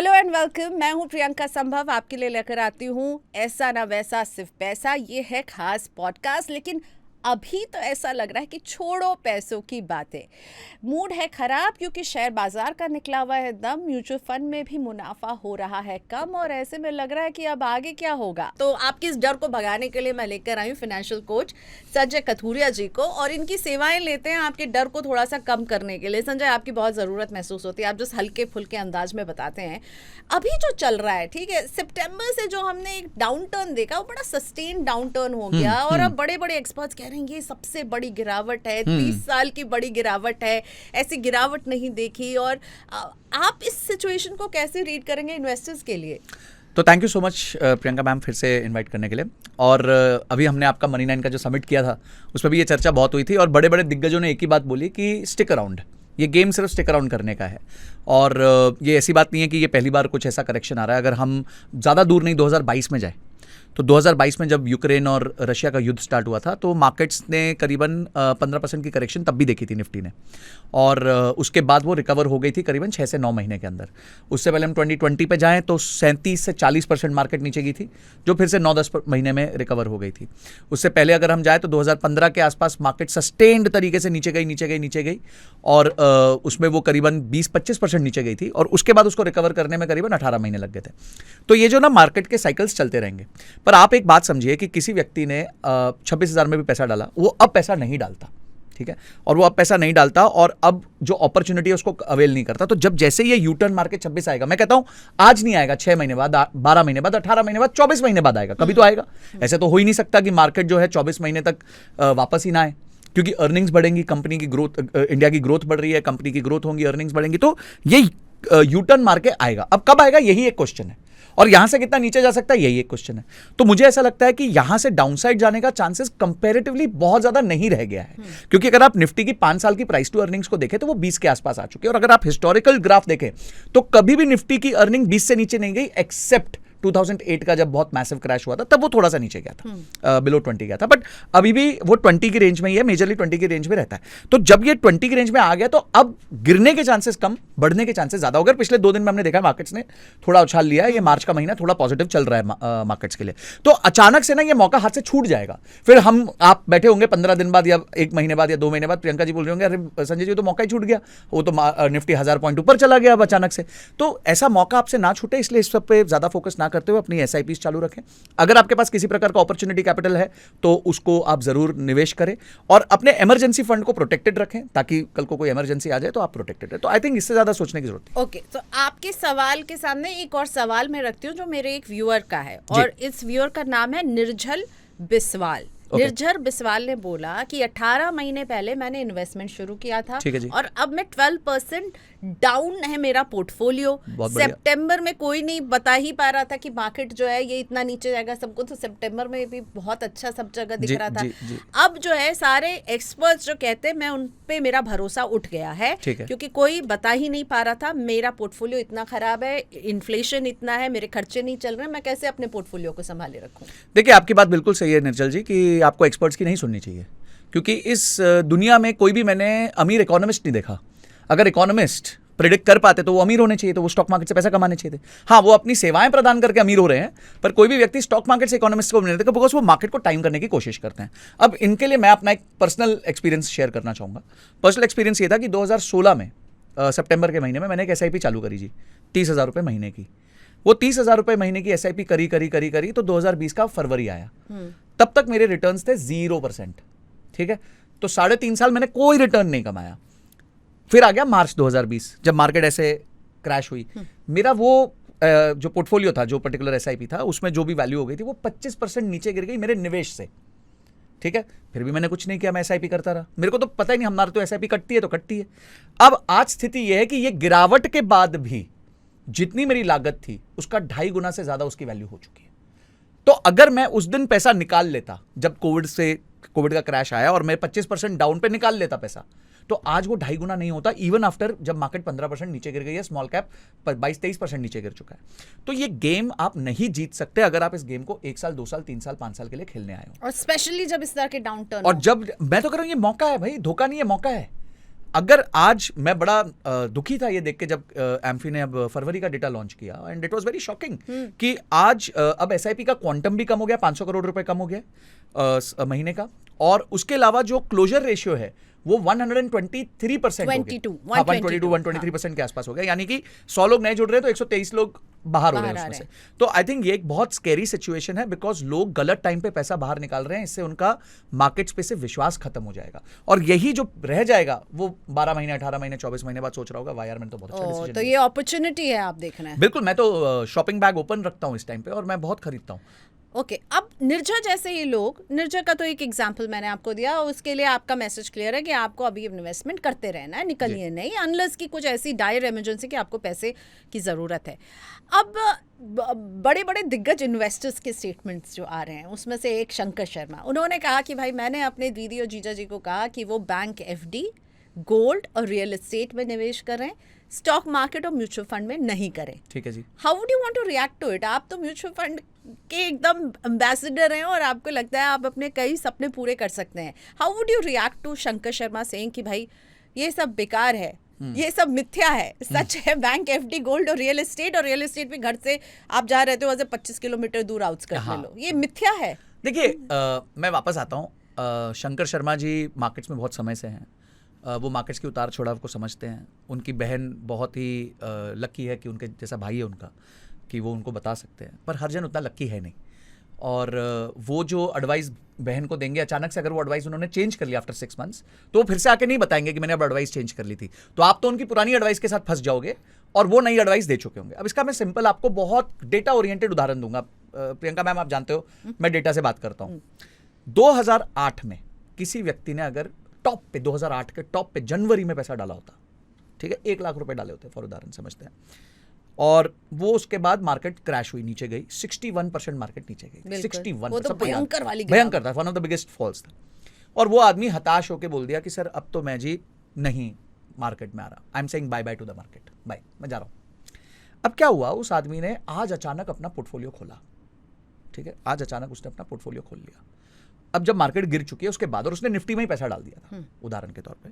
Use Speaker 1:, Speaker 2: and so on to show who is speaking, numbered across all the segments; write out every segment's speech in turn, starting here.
Speaker 1: Hello and welcome. मैं हूं प्रियंका संभव, आपके लिए लेकर आती हूं ऐसा ना वैसा सिर्फ पैसा। ये है खास पॉडकास्ट, लेकिन अभी तो ऐसा लग रहा है कि छोड़ो पैसों की बातें। मूड है खराब क्योंकि शेयर बाजार का निकला हुआ है दम, म्यूचुअल फंड में भी मुनाफा हो रहा है कम, और ऐसे में लग रहा है कि अब आगे क्या होगा। तो आपके इस डर को भगाने के लिए मैं लेकर आई हूँ फाइनेंशियल कोच संजय कथुरिया जी को, और इनकी सेवाएं लेते हैं आपके डर को थोड़ा सा कम करने के लिए। संजय, आपकी बहुत ज़रूरत महसूस होती है, आप जिस हल्के फुल्के अंदाज में बताते हैं। अभी जो चल रहा है, ठीक है, सितंबर से जो हमने एक डाउन टर्न देखा वो बड़ा सस्टेन डाउन टर्न हो गया, और अब बड़े बड़े एक्सपर्ट्स कह रहे हैं ये सबसे बड़ी गिरावट है, 30 साल की बड़ी गिरावट है, ऐसी गिरावट नहीं देखी। और आप इस सिचुएशन को कैसे रीड करेंगे इन्वेस्टर्स के लिए?
Speaker 2: तो thank you so much Priyanka ma'am फिर से इनवाइट करने के लिए। और अभी हमने आपका मनी 9 का जो समिट किया था उसमें भी ये चर्चा बहुत हुई थी, और बड़े बड़े दिग्गजों ने एक ही बात बोली कि स्टिक अराउंड, ये गेम सिर्फ स्टिक अराउंड करने का है। और ये ऐसी बात नहीं है कि ये पहली बार कुछ ऐसा करेक्शन आ रहा है। अगर हम ज़्यादा दूर नहीं 2022 में जाए तो 2022 में जब यूक्रेन और रशिया का युद्ध स्टार्ट हुआ था तो मार्केट्स ने करीबन 15% की करेक्शन तब भी देखी थी निफ्टी ने, और उसके बाद वो रिकवर हो गई थी करीबन 6 से 9 महीने के अंदर। उससे पहले हम 2020 पे जाएं तो 37 से 40% मार्केट नीचे गई थी, जो फिर से 9-10 महीने में रिकवर हो गई थी। उससे पहले अगर हम जाए तो 2015 के आसपास मार्केट सस्टेन्ड तरीके से नीचे गई, और उसमें वो करीबन 20-25% नीचे गई थी, और उसके बाद उसको रिकवर करने में करीबन 18 महीने लग गए थे। तो ये जो ना मार्केट के साइकिल्स चलते रहेंगे। पर आप एक बात समझिए कि किसी व्यक्ति ने 26,000 में भी पैसा डाला, वो अब पैसा नहीं डालता, ठीक है, और वो अब पैसा नहीं डालता और अब जो अपॉर्चुनिटी है उसको अवेल नहीं करता। तो जब जैसे ये यू टर्न मार्केट 26 आएगा, मैं कहता हूं आज नहीं आएगा, 6 महीने बाद, 12 महीने बाद, 18 महीने बाद, 24 महीने बाद आएगा, कभी तो आएगा। ऐसे तो हो ही नहीं सकता कि मार्केट जो है 24 महीने तक वापस ही ना आए, क्योंकि अर्निंग्स बढ़ेंगी, कंपनी की ग्रोथ, इंडिया की ग्रोथ बढ़ रही है, कंपनी की ग्रोथ होंगी, अर्निंग्स बढ़ेंगी, तो ये यू टर्न मार्केट आएगा। अब कब आएगा यही एक क्वेश्चन है, और यहां से कितना नीचे जा सकता है यही एक क्वेश्चन है। तो मुझे ऐसा लगता है कि यहां से डाउनसाइड जाने का चांसेस कंपैरेटिवली बहुत ज्यादा नहीं रह गया है, क्योंकि अगर आप निफ्टी की 5 साल की प्राइस टू अर्निंग्स को देखें तो वो 20 के आसपास आ चुकी है, और अगर आप हिस्टोरिकल ग्राफ देखें तो कभी भी निफ्टी की अर्निंग 20 से नीचे नहीं गई, एक्सेप्ट 2008 का जब बहुत मैसिव क्रैश हुआ था, तब वो थोड़ा सा नीचे गया था, बिलो 20 गया था, बट अभी भी वो 20 की रेंज में ही है, मेजरली 20 की रेंज में रहता है। तो जब ये 20 की रेंज में आ गया तो अब गिरने के चांसेस कम, बढ़ने के चांसेस ज्यादा हो गए। पिछले 2 दिन में हमने देखा मार्केट्स ने थोड़ा उछाल लिया है, ये मार्च का महीना थोड़ा पॉजिटिव चल रहा है मार्केट्स के लिए। तो अचानक से ना ये मौका हाथ से छूट जाएगा, फिर आप बैठे होंगे 15 दिन बाद या 1 महीने बाद या 2 महीने बाद, प्रियंका जी बोल रहे होंगे अरे संजय जी तो मौका ही छूट गया, वो तो निफ्टी 1000 पॉइंट ऊपर चला गया अब अचानक से। तो ऐसा मौका आपसे ना छूटे, इसलिए इस सब पे ज्यादा फोकस ना करते हुए अपनी एसआईपी चालू रखें। अगर आपके पास किसी प्रकार का अपॉर्चुनिटी कैपिटल है तो उसको आप जरूर निवेश करें, और अपने इमरजेंसी फंड को प्रोटेक्टेड रखें, ताकि कल को कोई इमरजेंसी आ जाए तो आप प्रोटेक्टेड है। तो आई थिंक इससे ज्यादा सोचने की जरूरत है।
Speaker 1: ओके, तो आपके सवाल के सामने एक और सवाल मैं रखती हूँ जो मेरे एक व्यूअर का है, और इस व्यूअर का नाम है निर्झल बिस्वाल। निर्झर बिस्वाल ने बोला कि 18 महीने पहले मैंने इन्वेस्टमेंट शुरू किया था, और अब मैं 12% डाउन है मेरा पोर्टफोलियो। सितंबर में कोई नहीं बता ही पा रहा था कि मार्केट जो है ये इतना नीचे जाएगा, सबको तो सितंबर में भी बहुत अच्छा सब जगह दिख रहा था। अब जो है सारे एक्सपर्ट्स जो कहते हैं, मैं उन पे मेरा भरोसा उठ गया है, क्योंकि कोई बता ही नहीं पा रहा था मेरा पोर्टफोलियो इतना खराब है, इन्फ्लेशन इतना है, मेरे खर्चे नहीं चल रहे, मैं कैसे अपने पोर्टफोलियो को संभाले रखूं।
Speaker 2: देखिए, आपकी बात बिल्कुल सही है निर्जल जी, कि आपको एक्सपर्ट्स की नहीं सुननी चाहिए, क्योंकि इस दुनिया में कोई भी मैंने अमीर इकोनॉमिस्ट नहीं देखा। अगर इकोनॉमिस्ट प्रिडिक्ट कर पाते तो वो अमीर होने चाहिए, तो वो स्टॉक मार्केट से पैसा कमाने चाहिए थे। हाँ, वो अपनी सेवाएं प्रदान करके अमीर हो रहे हैं, पर कोई भी व्यक्ति स्टॉक मार्केट से इकोनॉमिस्ट को नहीं देखा, बिकॉज वो मार्केट को टाइम करने की कोशिश करते हैं। अब इनके लिए मैं अपना एक पर्सनल एक्सपीरियंस शेयर करना चाहूंगा। पर्सनल एक्सपीरियंस ये था कि 2016 में सितंबर के महीने में मैंने एक एसआईपी चालू करी जी, 30,000 रुपये महीने की। वो 30,000 रुपये महीने की एसआईपी करी तो 2020 का फरवरी आया, तब तक मेरे रिटर्न्स थे 0%, ठीक है। तो 3.5 साल मैंने कोई रिटर्न नहीं कमाया। फिर आ गया मार्च 2020, जब मार्केट ऐसे क्रैश हुई, मेरा वो जो पोर्टफोलियो था, जो पर्टिकुलर एसआईपी था, उसमें जो भी वैल्यू हो गई थी वो 25% नीचे गिर गई मेरे निवेश से, ठीक है। फिर भी मैंने कुछ नहीं किया, मैं एसआईपी करता रहा, मेरे को तो पता ही नहीं, हमारे तो एसआईपी कटती है तो कटती है। अब आज स्थिति यह है कि ये गिरावट के बाद भी जितनी मेरी लागत थी उसका 2.5 गुना से ज्यादा उसकी वैल्यू हो चुकी है। तो अगर मैं उस दिन पैसा निकाल लेता, जब कोविड का क्रैश आया, और मैं 25% डाउन पे निकाल लेता पैसा, तो आज वो 2.5 गुना नहीं होता, इवन आफ्टर जब मार्केट 15% नीचे गिर गई है, स्मॉल कैप 22-23% नीचे गिर चुका है। तो ये गेम आप नहीं जीत सकते अगर आप इस गेम को 1 साल, 2 साल, 3 साल, 5 साल के लिए खेलने आए हो,
Speaker 1: और स्पेशली जब इस तरह के डाउन टर्न।
Speaker 2: और जब मैं तो कह रहा हूं ये मौका है भाई, धोखा नहीं है, मौका है। अगर आज मैं बड़ा दुखी था ये देख के जब एम्फी ने अब फरवरी का डेटा लॉन्च किया, and it was very shocking कि आज अब एसआईपी का क्वांटम भी कम हो गया, 500 करोड़ रुपए कम हो गया महीने का, और उसके अलावा जो क्लोजर रेशियो है वो 123% हो गया, 123% के आसपास हो गया, यानी कि 100 लोग नए जुड़ रहे हैं तो 123 लोग बाहर हो रहे हैं उसमें से। तो आई थिंक ये एक बहुत स्कैरी सिचुएशन है, बिकॉज लोग गलत टाइम पे पैसा बाहर निकाल रहे हैं, इससे उनका मार्केट्स पे से विश्वास खत्म हो जाएगा, और यही जो रह जाएगा वो 12 महीने 18 महीने 24 महीने बाद सोच रहा होगा वाह यार मैंने तो बहुत अच्छा डिसीजन
Speaker 1: तो ये अपॉर्चुनिटी है, आप देखना है।
Speaker 2: बिल्कुल, मैं तो शॉपिंग बैग ओपन रखता हूँ इस टाइम पे और मैं बहुत खरीदता हूँ।
Speaker 1: ओके, अब निर्जा जैसे ही लोग, निर्जा का तो एक एग्जांपल मैंने आपको दिया, उसके लिए आपका मैसेज क्लियर है कि आपको अभी इन्वेस्टमेंट करते रहना है, निकलिए नहीं, अनलेस की कुछ ऐसी डायर इमरजेंसी कि आपको पैसे की ज़रूरत है। अब बड़े बड़े दिग्गज इन्वेस्टर्स के स्टेटमेंट्स जो आ रहे हैं, उसमें से एक शंकर शर्मा, उन्होंने कहा कि भाई मैंने अपने दीदी और जीजा जी को कहा कि वो बैंक एफडी, गोल्ड और रियल एस्टेट में निवेश करें, स्टॉक मार्केट और म्यूचुअल फंड में नहीं करें।
Speaker 2: ठीक है जी।
Speaker 1: How would you want to react to it? आप तो म्यूचुअल फंड के एकदम एम्बेसडर हैं और आपको लगता है आप अपने कई सपने पूरे कर सकते हैं। How would you react to Shankar Sharma saying कि भाई ये सब बेकार है, ये सब मिथ्या है, सच है बैंक एफडी, गोल्ड और रियल एस्टेट भी घर से आप जा रहे थे वैसे 25 किलोमीटर दूर आउटस्कर्ट में लो, ये मिथ्या है।
Speaker 2: देखिए मैं वापस आता हूँ, शंकर शर्मा जी मार्केट्स में बहुत समय से हैं, वो मार्केट्स के उतार चढ़ाव को समझते हैं, उनकी बहन बहुत ही लकी है कि उनके जैसा भाई है उनका, कि वो उनको बता सकते हैं, पर हर जन उतना लकी है नहीं, और वो जो एडवाइस बहन को देंगे, अचानक से अगर वो एडवाइस उन्होंने चेंज कर लिया आफ्टर 6 मंथ्स, तो वो फिर से आके नहीं बताएंगे कि मैंने अब एडवाइस चेंज कर ली थी, तो आप तो उनकी पुरानी एडवाइस के साथ फंस जाओगे और वो नई एडवाइस दे चुके होंगे। अब इसका मैं सिंपल आपको बहुत डेटा ओरिएंटेड उदाहरण दूंगा। प्रियंका मैम, आप जानते हो मैं डेटा से बात करता हूँ। 2008 में किसी व्यक्ति ने अगर टॉप पे, 2008 के टॉप पे जनवरी में पैसा डाला होता, ठीक है, 1 लाख रुपए डाले होते फॉर उदाहरण समझते हैं, और वो उसके बाद मार्केट क्रैश हुई, नीचे गई, 61% मार्केट नीचे गई, 61,
Speaker 1: वो तो भयंकर वाली
Speaker 2: भयंकर था, one of the biggest falls था, और वो आदमी हताश होकर बोल दिया कि सर अब तो मैं जी नहीं मार्केट में आ रहा, I am saying bye bye to the market, bye, मैं जा रहा हूं। अब क्या हुआ, उस आदमी ने आज अचानक अपना पोर्टफोलियो खोला, ठीक है, आज अचानक उसने अपना पोर्टफोलियो खोल लिया। अब जब मार्केट गिर चुकी है उसके बाद, और उसने निफ्टी में ही पैसा डाल दिया था उदाहरण के तौर पे,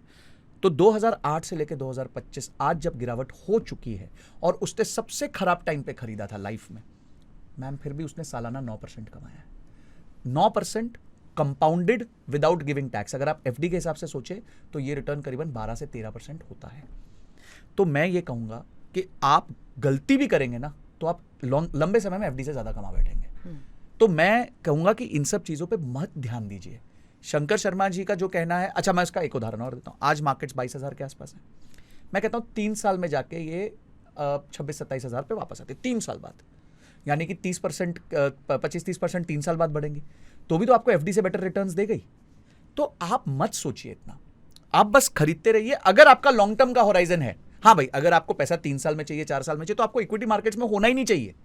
Speaker 2: तो 2008 से लेकर 2025 आज जब गिरावट हो चुकी है और उसने सबसे खराब टाइम पे खरीदा था लाइफ में, मैम फिर भी उसने सालाना 9% कमाया है, 9% कंपाउंडेड विदाउट गिविंग टैक्स। अगर आप एफडी के हिसाब से सोचे तो ये रिटर्न करीबन 12 से 13% होता है। तो मैं ये कहूंगा कि आप गलती भी करेंगे ना तो आप लंबे समय में एफडी से ज्यादा कमा बैठेंगे। तो मैं कहूंगा कि इन सब चीजों पे मत ध्यान दीजिए। शंकर शर्मा जी का जो कहना है, अच्छा मैं इसका एक उदाहरण और देता हूँ, आज मार्केट्स 22,000 के आसपास है, मैं कहता हूँ 3 साल में जाके ये 26-27 हज़ार पे वापस आते, 3 साल बाद, यानी कि 30%, 25-30% 3 साल बाद बढ़ेंगे, तो भी तो आपको एफडी से बेटर रिटर्न्स दे गई। तो आप मत सोचिए इतना, आप बस खरीदते रहिए अगर आपका लॉन्ग टर्म का होराइजन है। हाँ भाई, अगर आपको पैसा 3 साल में चाहिए, 4 साल में चाहिए, तो आपको इक्विटी मार्केट्स में होना ही नहीं चाहिए,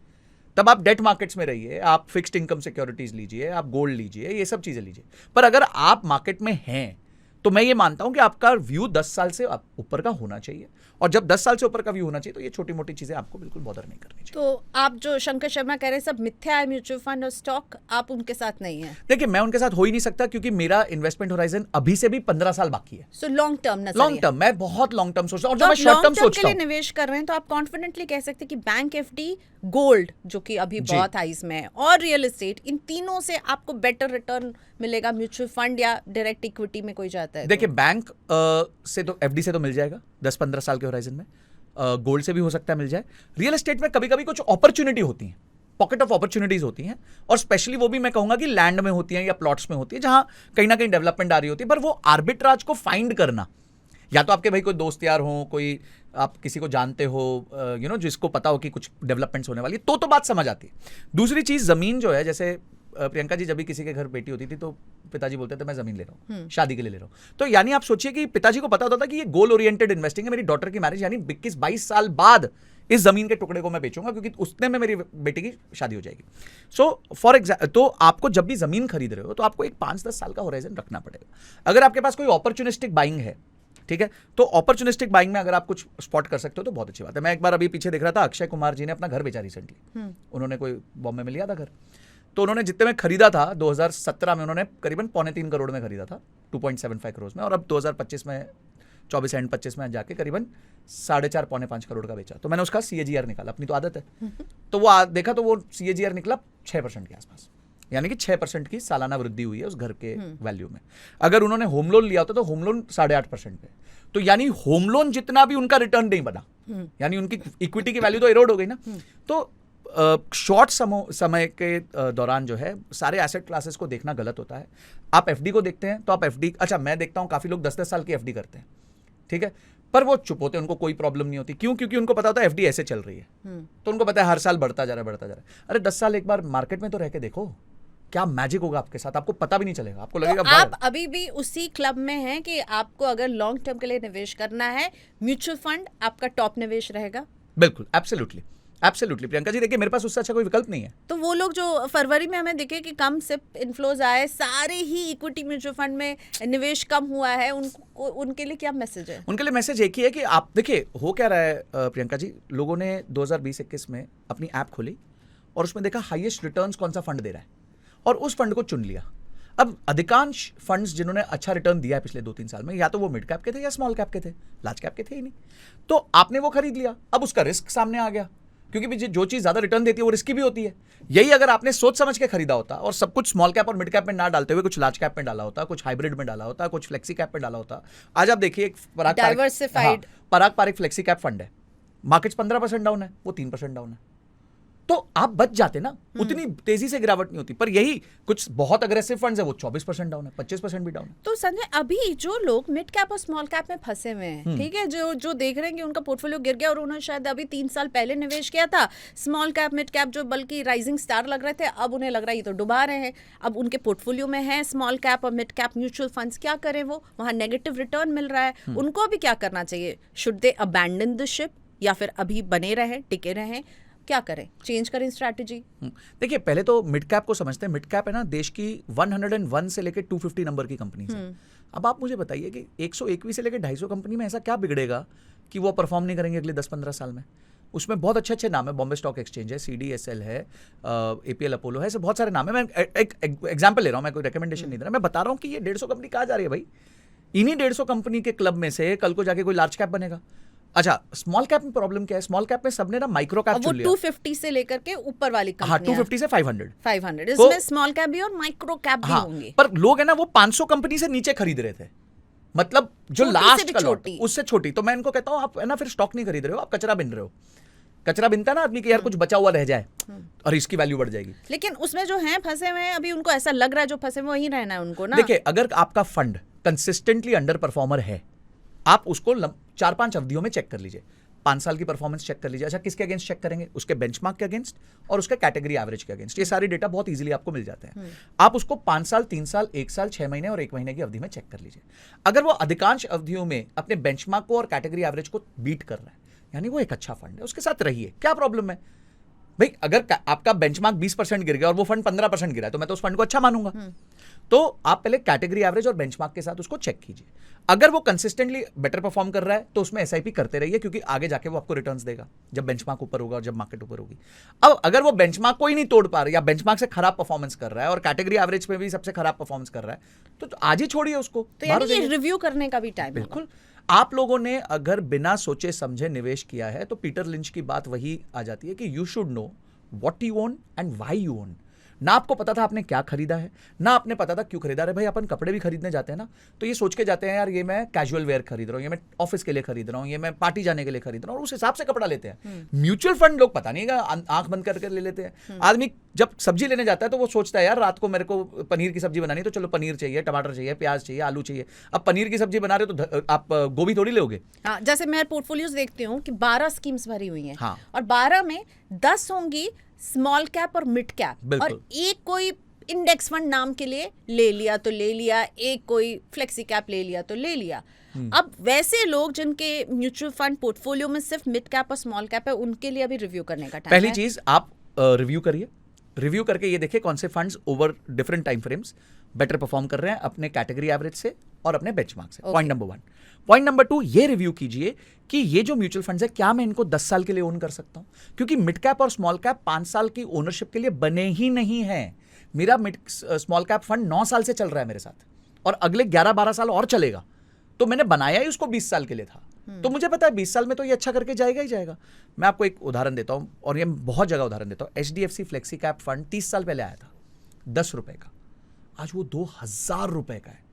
Speaker 2: तब आप डेट मार्केट्स में रहिए, आप फिक्स्ड इनकम सिक्योरिटीज लीजिए, आप गोल्ड लीजिए, ये सब चीजें लीजिए। पर अगर आप मार्केट में हैं तो मैं ये मानता हूं कि आपका व्यू 10 साल से ऊपर का होना चाहिए, और जब 10 साल से ऊपर का व्यू होना चाहिए तो ये छोटी मोटी चीजें आपको बिल्कुल बॉदर नहीं करनी चाहिए।
Speaker 1: तो आप जो शंकर शर्मा कह रहे हैं सब मिथ्या है, म्यूचुअल फंड और स्टॉक, आप उनके साथ नहीं है?
Speaker 2: देखिए, मैं उनके साथ हो ही नहीं सकता क्योंकि मेरा इन्वेस्टमेंट होराइजन अभी से भी 15 साल बाकी है।
Speaker 1: So long term,
Speaker 2: long term, मैं बहुत लॉन्ग टर्म सोचता हूं, और जब मैं शॉर्ट टर्म सोचता हूं
Speaker 1: के लिए निवेश कर रहे हैं तो आप कॉन्फिडेंटली कह सकते हैं कि बैंक एफडी, गोल्ड जो कि अभी बहुत हाइस में है, और रियल एस्टेट, इन तीनों से आपको बेटर रिटर्न मिलेगा म्यूचुअल फंड या डायरेक्ट इक्विटी में कोई जाता है?
Speaker 2: देखिए, बैंक से तो, एफडी से तो मिल जाएगा 10-15 साल के होराइजन में, गोल्ड से भी हो सकता है मिल जाए। रियल एस्टेट में कभी कभी कुछ अपॉर्चुनिटी होती है, पॉकेट ऑफ अपॉर्चुनिटीज होती हैं, और स्पेशली वो भी मैं कहूंगा कि लैंड में होती हैं या प्लॉट्स में होती है, जहां कहीं ना कहीं डेवलपमेंट आ रही होती है। पर वो आर्बिट्राज को फाइंड करना, या तो आपके भाई कोई दोस्त यार हो, कोई आप किसी को जानते हो, जिसको पता हो कि कुछ डेवलपमेंट्स होने वाली, तो बात समझ आती है। दूसरी चीज, जमीन जो है, जैसे प्रियंका जी जब भी किसी के घर बेटी होती थी तो पिताजी बोलते थे मैं जमीन ले रहा हूँ, शादी के लिए ले रहा हूँ। तो यानी आप सोचिए कि पिताजी को पता होता था कि ये गोल ओरिएंटेड इन्वेस्टिंग है, मेरी डॉटर की मैरिज यानी 21-22 साल बाद इस जमीन के टुकड़े को मैं बेचूंगा क्योंकि उसने में मेरी बेटी की शादी हो जाएगी। सो फॉर एग्जाम्पल, तो आपको जब भी जमीन खरीद रहे हो तो आपको एक 5-10 साल का होराइजन रखना पड़ेगा। अगर आपके पास कोई अपॉर्चुनिस्टिक बाइंग है, ठीक है, तो अपॉर्चुनिस्टिक बाइंग में अगर आप कुछ स्पॉट कर सकते हो तो बहुत अच्छी बात है। मैं एक बार अभी पीछे देख रहा था, अक्षय कुमार जी ने अपना घर बेचा रिसेंटली, उन्होंने कोई बॉम्बे में लिया था घर, तो उन्होंने जितने में खरीदा था 2017 में उन्होंने करीबन 3.25 करोड़ में खरीदा था, 2.75 करोड़ में, और अब 2025 में 24 एंड 25 में जाके करीबन 4.5 पौने 5 करोड़ का बेचा। तो मैंने उसका CAGR निकाला, अपनी तो आदत है। तो वो देखा तो वो CAGR निकला 6% के आसपास, यानी कि 6% की सालाना वृद्धि हुई है उस घर के वैल्यू में। अगर उन्होंने होम लोन लिया होता तो होम लोन 8.5% पे, तो यानी होम लोन जितना भी उनका रिटर्न नहीं बना, यानी उनकी इक्विटी की वैल्यू तो इरोड हो गई ना। तो शॉर्ट समय के दौरान जो है सारे एसेट क्लासेस को देखना गलत होता है। आप एफडी को देखते हैं तो आप एफडी, अच्छा मैं देखता हूं काफी लोग 10-10 साल की एफडी करते हैं, ठीक है, पर वो चुप होते हैं, उनको कोई प्रॉब्लम नहीं होती। क्यों? क्योंकि उनको पता होता है एफडी ऐसे चल रही है, तो उनको पता है हर साल बढ़ता जा रहा है। अरे 10 साल एक बार मार्केट में तो रह के देखो, क्या मैजिक होगा आपके साथ, आपको पता भी नहीं चलेगा, आपको लगेगा
Speaker 1: तो आप अभी भी उसी क्लब में हैं कि आपको अगर लॉन्ग टर्म के लिए निवेश करना है, म्यूचुअल फंड आपका टॉप निवेश रहेगा?
Speaker 2: बिल्कुल, एब्सोल्युटली प्रियंका जी, देखिए मेरे पास उससे अच्छा कोई विकल्प नहीं है।
Speaker 1: तो वो लोग जो फरवरी में हमें दिखे कि कम सिप इनफ्लोज आए, सारे ही इक्विटी म्यूचुअल फंड में निवेश कम हुआ है, उनके लिए क्या मैसेज है?
Speaker 2: उनके लिए मैसेज एक ही है कि आप देखिए हो क्या रहा है प्रियंका जी, लोगों ने 2020-21 में अपनी ऐप खोली और उसमें देखा हाईएस्ट रिटर्न्स कौन सा फंड दे रहा है और उस फंड को चुन लिया। अब अधिकांश फंड्स जिन्होंने अच्छा रिटर्न दिया है पिछले 2-3 साल में, या तो वो मिड कैप के थे या स्मॉल कैप के थे, लार्ज कैप के थे ही नहीं। तो आपने वो खरीद लिया, अब उसका रिस्क सामने आ गया, क्योंकि जो चीज ज्यादा रिटर्न देती है वो रिस्की भी होती है। यही अगर आपने सोच समझ के खरीदा होता और सब कुछ स्मॉल कैप और मिड कैप में ना डालते हुए कुछ लार्ज कैप में डाला होता, कुछ हाइब्रिड में डाला होता, कुछ फ्लेक्सी कैप में डाला होता। आज आप देखिए एक पराग पारिक फ्लेक्सी कैप फंड है, मार्केट्स 15% डाउन है, वो 3% डाउन है, तो आप बच जाते ना, उतनी तेजी से गिरावट नहीं होती। पर यही कुछ बहुत अग्रेसिव फंड्स है वो 24% डाउन है, 25% भी डाउन है।
Speaker 1: तो संजय, अभी जो लोग मिड कैप और स्मॉल कैप में फंसे हुए हैं, ठीक है, जो देख रहे हैं कि उनका पोर्टफोलियो गिर गया और उन्होंने शायद अभी 3 साल पहले निवेश किया था स्मॉल कैप मिड कैप, जो बल्कि राइजिंग स्टार लग रहे थे, अब उन्हें लग रहा है ये तो डुबा रहे हैं। अब उनके पोर्टफोलियो में है स्मॉल कैप और मिड कैप म्यूचुअल फंड्स, क्या करें? वो वहां नेगेटिव रिटर्न मिल रहा है, उनको अभी क्या करना चाहिए? Should they abandon the ship या फिर अभी बने रहें, टिके रहें? क्या करें? चेंज करें स्ट्रैटेजी?
Speaker 2: देखिए पहले तो मिड कैप को समझते हैं। मिड कैप है ना देश की 101 से लेकर 250 नंबर की कंपनी है। अब आप मुझे बताइए कि 121 से लेकर 250 कंपनी में ऐसा क्या बिगड़ेगा कि वो परफॉर्म नहीं करेंगे अगले 10-15 साल में? उसमें बहुत अच्छे अच्छे नाम है, बॉम्बे स्टॉक एक्सचेंज है, CDSL है, APL अपोलो है, ऐसे बहुत सारे नाम है। मैं एक एग्जाम्पल ले रहा हूँ, मैं कोई रिकमेंडेशन नहीं दे रहा, मैं बता रहा हूँ कि ये 150 कंपनी कहाँ जा रही है भाई। इन्हीं 150 कंपनी के क्लब में से कल को जाके कोई लार्ज कैप बनेगा। अच्छा, स्मॉल कैप में प्रॉब्लम क्या है? स्मॉल कैप में सबने ना माइक्रो कैप चुन लिया।
Speaker 1: 250 से लेकर के ऊपर वाली कंपनियां।
Speaker 2: हाँ, 250 से 500
Speaker 1: इसमें स्मॉल कैप भी और माइक्रो कैप भी होंगे।
Speaker 2: पर लोग है ना वो 500 कंपनी से नीचे खरीद रहे थे, मतलब जो लास्ट का लॉट उससे छोटी। तो मैं इनको कहता हूं आप है ना फिर स्टॉक नहीं खरीद रहे हो, आप कचरा बिन रहे हो। कचरा बिनता है ना आदमी कि यार कुछ बचा हुआ रह जाए और इसकी वैल्यू बढ़ जाएगी।
Speaker 1: लेकिन उसमें जो हैं फंसे हुए हैं, अभी उनको ऐसा लग रहा है जो फंसे हुए वहीं रहना है उनको ना।
Speaker 2: देखिए, अगर आपका फंड कंसिस्टेंटली अंडर परफॉर्मर है, आप उसको 4-5 अवधियों में चेक कर लीजिए। 5 साल की परफॉर्मेंस चेक कर लीजिए। अच्छा, किसके अगेंस्ट चेक करेंगे? उसके बेंचमार्क के अगेंस्ट और उसके कैटेगरी एवरेज के अगेंस्ट। ये सारी डेटा बहुत इजीली आपको मिल जाते हैं। आप उसको 5 साल, 3 साल, 1 साल, 6 महीने और 1 महीने की अवधि में चेक कर लीजिए। अगर वो अधिकांश अवधियों में अपने बेंचमार्क को और कैटेगरी एवरेज को बीट कर रहा है, यानी वो एक अच्छा फंड है, उसके साथ रहिए। क्या प्रॉब्लम है भाई? अगर आपका बेंचमार्क 20% गिर गया और वो फंड 15% गिरा है, तो मैं तो उस फंड को अच्छा मानूंगा। तो आप पहले कैटेगरी एवरेज और बेंचमार्क के साथ उसको चेक कीजिए। अगर वो कंसिस्टेंटली बेटर परफॉर्म कर रहा है तो उसमें SIP करते रहिए, क्योंकि आगे जाके वो आपको रिटर्न्स देगा जब बेंचमार्क ऊपर होगा और जब मार्केट ऊपर होगी। अब अगर वो बेंचमार्क को ही नहीं तोड़ पा रहा है या बेंचमार्क से खराब परफॉर्मेंस कर रहा है और कैटेगरी एवरेज में भी सबसे खराब परफॉर्मेंस कर रहा है, तो आज ही छोड़िए उसको।
Speaker 1: तो यानी ये रिव्यू करने का भी टाइम।
Speaker 2: बिल्कुल। आप लोगों ने अगर बिना सोचे समझे निवेश किया है तो पीटर लिंच की बात वही आ जाती है कि you should know what you own and why you own. ना आपको पता था आपने क्या खरीदा है, ना आपने पता था क्यों खरीदा है। भाई अपन कपड़े भी खरीदने जाते हैं ना, तो ये सोच के जाते हैं यार ये मैं कैजुअल वेयर खरीद रहा हूँ, ये मैं ऑफिस के लिए खरीद रहा हूँ, ये मैं पार्टी जाने के लिए खरीद रहा हूँ, और उस हिसाब से कपड़ा लेते हैं। म्यूचुअल फंड लोग पता नहीं आंख बंद करके ले लेते हैं। आदमी जब सब्जी लेने जाता है तो वो सोचता है यार रात को मेरे को पनीर की सब्जी बनानी, तो चलो पनीर चाहिए, टमाटर चाहिए, प्याज चाहिए, आलू चाहिए। अब पनीर की सब्जी बना रहे हो तो आप गोभी थोड़ी लोगे।
Speaker 1: हाँ, जैसे मैं पोर्टफोलियोज देखती हूँ कि 12 स्कीम्स भरी हुई हैं।
Speaker 2: हाँ।
Speaker 1: और 12 में 10 होंगी स्मॉल कैप और मिड कैप, और एक कोई इंडेक्स फंड नाम के लिए ले लिया तो ले लिया, एक कोई फ्लेक्सी कैप ले लिया तो ले लिया। अब वैसे लोग जिनके म्यूचुअल फंड पोर्टफोलियो में सिर्फ मिड कैप और स्मॉल कैप है, उनके लिए अभी रिव्यू करने का टाइम है।
Speaker 2: पहली चीज आप रिव्यू करिए। रिव्यू करके ये देखिए कौन से funds over different time frames better perform कर रहे हैं अपने कैटेगरी एवरेज से और अपने बेंचमार्क से। Point number 1। पॉइंट नंबर 2, ये रिव्यू कीजिए कि ये जो म्यूचुअल फंड्स है क्या मैं इनको 10 साल के लिए ओन कर सकता हूं, क्योंकि मिड कैप और स्मॉल कैप 5 साल की ओनरशिप के लिए बने ही नहीं है। मेरा स्मॉल कैप फंड 9 साल से चल रहा है मेरे साथ और अगले 11-12 साल और चलेगा। तो मैंने बनाया ही उसको 20 साल के लिए था, तो मुझे पता है 20 साल में तो ये अच्छा करके जाएगा ही जाएगा। मैं आपको एक उदाहरण देता हूँ, और ये बहुत जगह उदाहरण देता हूँ। HDFC फ्लेक्सी कैप फंड 30 साल पहले आया था 10 रुपए का, आज वो 2000 रुपए का है,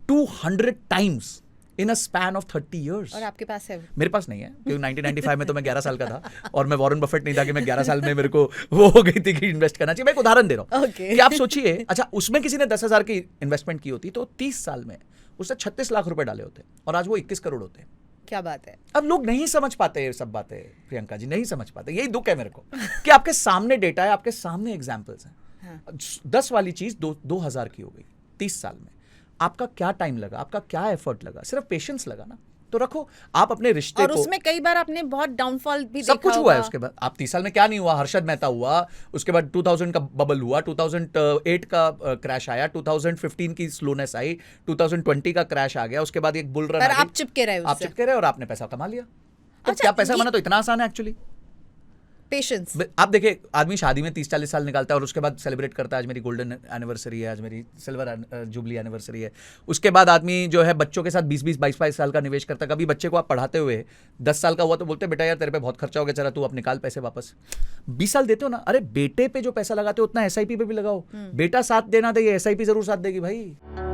Speaker 2: 200 times in a span of 30 years।
Speaker 1: और आपके पास है?
Speaker 2: मेरे पास नहीं है, क्योंकि 1995 में तो मैं 11 साल का था, और मैं वॉरेन बफेट नहीं था कि मैं 11 साल में मेरे को वो हो गई थी कि इन्वेस्ट करना चाहिए। मैं एक उदाहरण दे रहा हूँ कि आप सोचिए, अच्छा उसमें किसी ने 10,000 की इन्वेस्टमेंट की होती तो 30 साल में उससे 36 लाख रुपए डाले होते, और आज वो 21 करोड़ होते।
Speaker 1: क्या बात है।
Speaker 2: अब लोग नहीं समझ पाते ये सब बातें, प्रियंका जी नहीं समझ पाते। यही दुख है मेरे को कि आपके सामने डेटा है, आपके सामने एग्जाम्पल्स हैं। 10 वाली चीज 2000 की हो गई 30 साल में। आपका क्या टाइम लगा, आपका क्या एफर्ट लगा? सिर्फ पेशेंस लगा ना, तो रखो आप अपने रिश्ते
Speaker 1: और
Speaker 2: को।
Speaker 1: उसमें कई बार आपने बहुत डाउनफॉल भी
Speaker 2: सब
Speaker 1: देखा
Speaker 2: कुछ हुआ है
Speaker 1: होगा।
Speaker 2: उसके बाद। आप 30 साल में क्या नहीं हुआ? हर्षद मेहता हुआ, उसके बाद 2000 का बबल हुआ, 2008 का क्रैश आया, 2015 की स्लोनेस आई, 2020 का क्रैश आ गया, उसके बाद एक बुल रन
Speaker 1: पर
Speaker 2: आ गई।
Speaker 1: आप चिपके रहे
Speaker 2: आप
Speaker 1: उससे।
Speaker 2: चिपके रहे और आपने पैसा कमा लिया। तो
Speaker 1: अच्छा,
Speaker 2: क्या पैसा
Speaker 1: ये-
Speaker 2: कमाना तो इतना आसान है एक्चुअली?
Speaker 1: पेशेंस।
Speaker 2: आप देखिए, आदमी शादी में 30-40 साल निकालता है और उसके बाद सेलिब्रेट करता है, आज मेरी गोल्डन एनिवर्सरी है, आज मेरी सिल्वर जुबली एनिवर्सरी है। उसके बाद आदमी जो है बच्चों के साथ 20-20, 22-22 साल का निवेश करता है। कभी बच्चे को आप पढ़ाते हुए 10 साल का हुआ तो बोलते बेटा यार तेरे पे बहुत खर्चा हो गया, चला तू अब निकाल पैसे वापस। 20 साल देते हो ना, अरे बेटे पे जो पैसा लगाते हो उतना SIP पे भी लगाओ। बेटा साथ देना दे, SIP जरूर साथ देगी भाई।